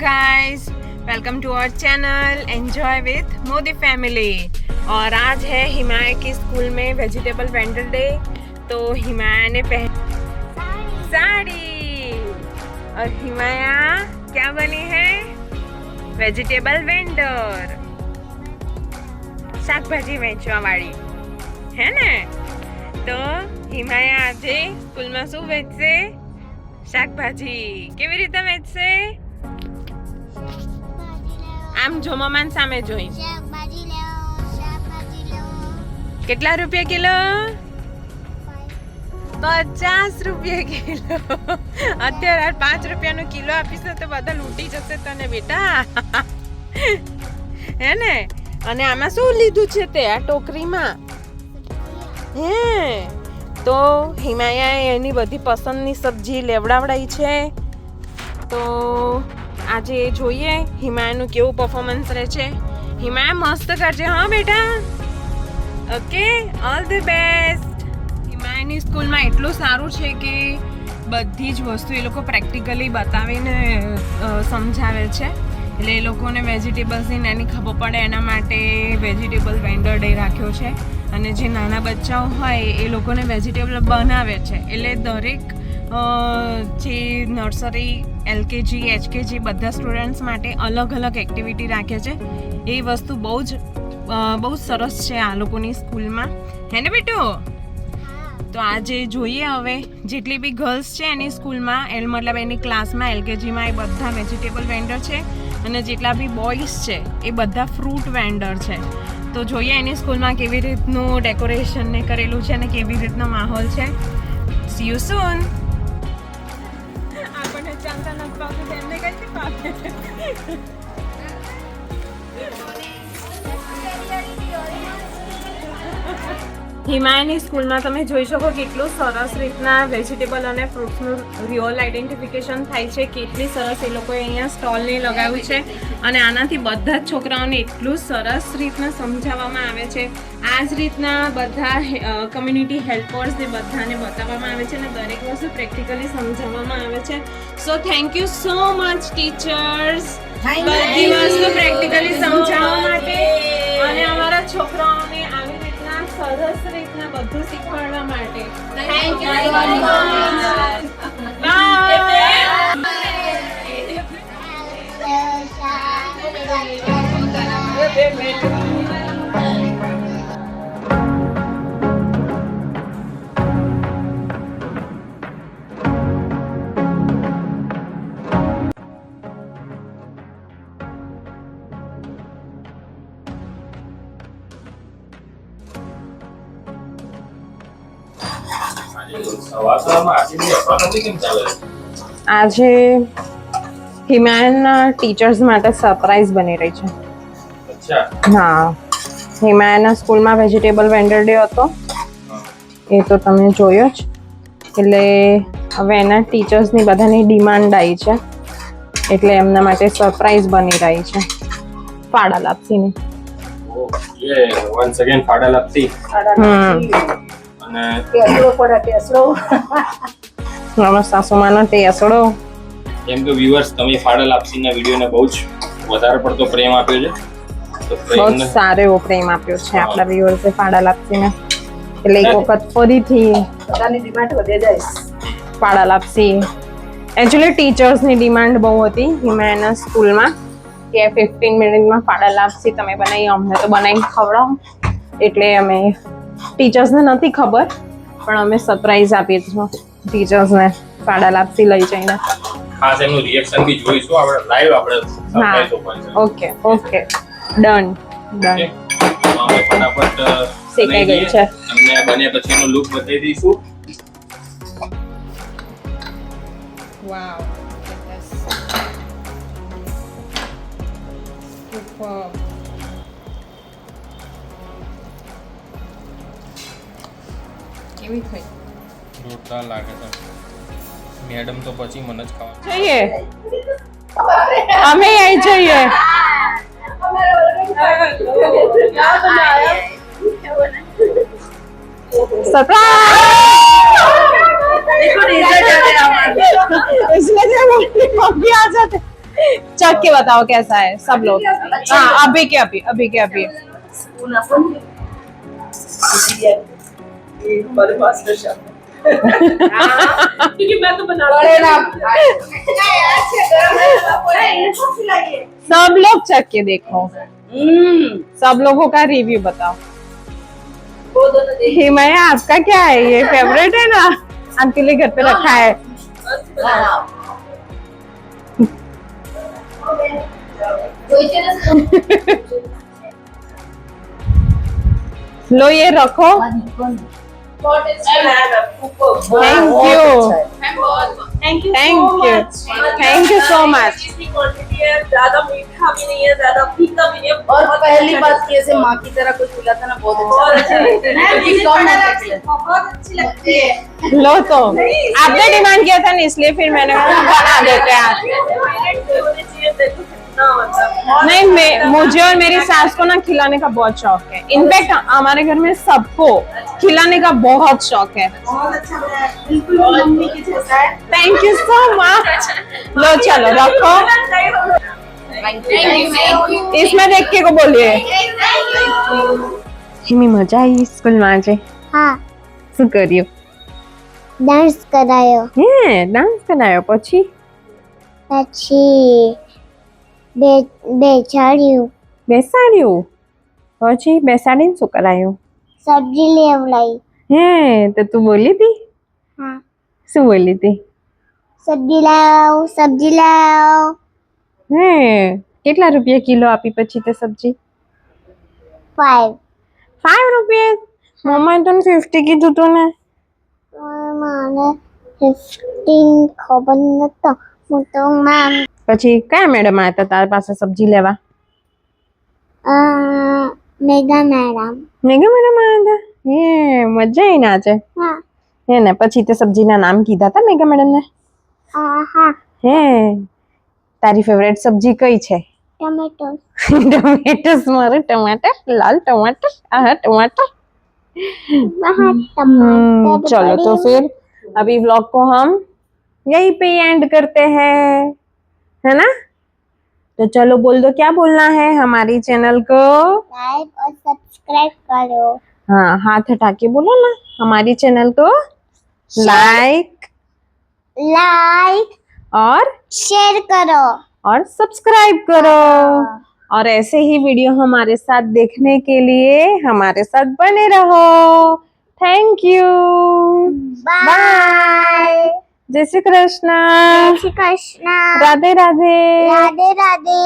Guys, welcome to our channel enjoy with Modi family. और आज है हिमाया की स्कूल में वेजिटेबल वेंडर डे। तो हिमाया ने साड़ी और हिमाया क्या बनी है? वेजिटेबल वेंडर, શાકભાજી વેચવા વાળી હે ને। તો हिमाया આજે સ્કૂલમાં શું વેચશે? શાકભાજી। કેવી રીતે વેચશે? આમ જો મમ્માન સામે જોઈ। કેટલા રૂપિયા કિલો? 50 રૂપિયા કિલો। અત્યારે 5 રૂપિયાનો કિલો આપીશ તો બધા લૂંટી જશે તને બેટા, હે ને। અને આમાં શું લીધું છે તે આ ટોકરીમાં? હે તો હિમાયાએ એની બધી પસંદની સબ્જી લેવડાવડાઈ છે। તો આજે જોઈએ હિમાયાનું કેવું પરફોર્મન્સ રહે છે। હિમાયા મસ્ત કરજે હા બેટા, ઓકે, ઓલ ધ બેસ્ટ। હિમાયાની સ્કૂલમાં એટલું સારું છે કે બધી જ વસ્તુ એ લોકો પ્રેક્ટિકલી બતાવીને સમજાવે છે। એટલે એ લોકોને વેજીટેબલ્સની નાની ખબર પડે એના માટે વેજીટેબલ વેન્ડર ડે રાખ્યો છે। અને જે નાના બચ્ચાઓ હોય એ લોકોને વેજીટેબલ બનાવે છે। એટલે દરેક જે નર્સરી, એલકેજી, એચકેજી બધા સ્ટુડન્ટ્સ માટે અલગ અલગ એક્ટિવિટી રાખે છે। એ વસ્તુ બહુ જ સરસ છે આ લોકોની સ્કૂલમાં, હે ને બેટો? તો આજે જોઈએ હવે જેટલી બી ગર્લ્સ છે એની સ્કૂલમાં, મતલબ એની ક્લાસમાં, એલકેજીમાં એ બધા વેજીટેબલ વેન્ડર છે। અને જેટલા બી બોયઝ છે એ બધા ફ્રૂટ વેન્ડર છે। તો જોઈએ એની સ્કૂલમાં કેવી રીતનું ડેકોરેશન ને કરેલું છે અને કેવી રીતનો માહોલ છે। સી યુ સૂન। આપણને ચાલતા નથી પાવતું એમને કઈ પાવે। હિમાયાની સ્કૂલમાં તમે જોઈ શકો કેટલું સરસ રીતના વેજીટેબલ અને ફ્રૂટ્સનું રિયલ આઈડેન્ટિફિકેશન થાય છે। કેટલી સરસ એ લોકોએ અહીંયા સ્ટોલને લગાવ્યું છે અને આનાથી બધા જ છોકરાઓને એટલું સરસ રીતના સમજાવવામાં આવે છે। આ જ રીતના બધા કમ્યુનિટી હેલ્પર્સને બધાને બતાવવામાં આવે છે અને દરેક વસ્તુ પ્રેક્ટિકલી સમજાવવામાં આવે છે। So thank you so much teachers, બધી વસ્તુ પ્રેક્ટિકલી સમજાવવા માટે અને અમારા છોકરાઓને આવી સરસ રીતના બધું શીખવાડવા માટે। થેન્ક યુ સો મચ, આજે હિમાયાના ટીચર્સ માટે સરપ્રાઈઝ બની રહી છે। હા, હિમાયાના સ્કૂલમાં વેજીટેબલ વેન્ડર ડે હતો એ તો તમે જોયો જ। એટલે હવે એના ટીચર્સની બધાની ડિમાન્ડ આવી છે એટલે એમના માટે સરપ્રાઈઝ બની રહી છે ફાડા લાપસીની। વન્સ અગેન ફાડા લાપસી અને ટેસડો નમસ્તે સાસુમાનો ટેસડો। કેમ કે વ્યુઅર્સ તમે ફાડા લાપસીના વિડીયોને બહુ જ વધારે પડતો પ્રેમ આપ્યો છે, તો બહુ જ સારો એવો પ્રેમ આપ્યો છે આપણા વ્યુઅર્સે ફાડા લાપસીને। એટલે એક વખત ફરીથી બધાની ડિમાન્ડ વધે જાય। ફાડા લાપસી એકચ્યુઅલી ટીચર્સની ડિમાન્ડ બહુ હતી હિમાયાના સ્કૂલમાં કે 15 મિનિટમાં ફાડા લાપસી તમે બનાવી, અમને તો બનાવીને ખવડાવો। એટલે અમે ટીચર્સને નથી ખબર પણ અમે સરપ્રાઈઝ આપીએ છીએ ટીચર્સને ફાડા લાપસી લઈ જઈને। ખાસ એનું રિએક્શન બી જોઈશું આપણે લાઈવ, આપણે સરપ્રાઈઝ ઓપન છે। Okay okay, done done. અમે ફટાફટ શેકાઈ ગઈ છે, તમને બન્યા પછીનો લુક બતાવી દઈશું। વાવ, સુપર। કેવી થઈ? જોરદાર લાગે છે મેડમ, તો પછી મને જ ખાવા જઈએ, અમે આવી જઈએ। सरप्राइज इसलिए मम्मी आ जाते चख के बताओ कैसा है सब लोग। हाँ अभी के अभी, अभी के अभी। स्पून अपन ये हमारे मास्टर शेफ क्योंकि मैं तो बना बड़े ना सब लोग चख के देखो, सब लोगों का रिव्यू बताओ। वो दोनों देख हिमाया आपका क्या है, ये फेवरेट है ना, आपके लिए घर पे रखा है। लो ये रखो। Thank you, thank you, thank you so much. ज्यादा मीठा भी नहीं है, ज्यादा फीका भी नहीं है। और पहली बात कि ऐसे माँ की तरह कुछ मिला था ना, बहुत अच्छा बहुत अच्छी लगती है। लो तो आपने डिमांड किया था ना, इसलिए फिर मैंने कहा बना देते हैं आज। नहीं मुझे और मेरी सास को ना खिलाने का बहुत शौक है। इनफैक्ट हमारे घर में सबको खिलाने का बहुत शौक है। बहुत अच्छा है, बिल्कुल मम्मी की जैसा है। Thank you so much. लो चलो रखो, इसमें देख के को बोलिए हिमी मजा आई स्कूल में આજે। હા શું કર્યું? ડાન્સ કરાયો, હે ડાન્સ કરાયો, પછી પછી બેસાડ્યું, બેસાડ્યું, પછી બેસાડીને શું કરાયું? સબ્જી લેવડાવી। હે તો તું બોલી હતી? હા શું બોલી હતી? સબ્જી લાવ, સબ્જી લાવ। હે કેટલા રૂપિયા કિલો આપી પછી તે સબ્જી? 5 5 રૂપિયા? મમ્માએ તને 50 કીધું તું ને। મને 15 ખબર નતો, હું તો પછી કયા મેડમ આવ્યા હતા તારા પાસે સબ્જી લેવા? Mega madam. મેગા મેડમ આવ્યા હતા? હે મજા આવી ને આજે? હા હે ને પછી તે સબ્જીના નામ કીધા હતા મેગા મેડમ ને? હા હે તારી ફેવરેટ સબ્જી કઈ છે? ટમેટો। टमाटर्स मारे टमाटर, लाल टमाटर, आहा टमाटर। चलो तो फिर अभी व्लॉग को हम यहीं पे एंड करते हैं, है ना? तो चलो बोल दो क्या बोलना है हमारी चैनल को। लाइक और सब्सक्राइब करो। हाँ हाथ हटा के बोलो ना, हमारी चैनल को लाइक और शेयर करो और सब्सक्राइब करो। और ऐसे ही वीडियो हमारे साथ देखने के लिए हमारे साथ बने रहो। Thank you, bye. जय श्री कृष्ण, जय श्री कृष्ण। राधे राधे। राधे राधे।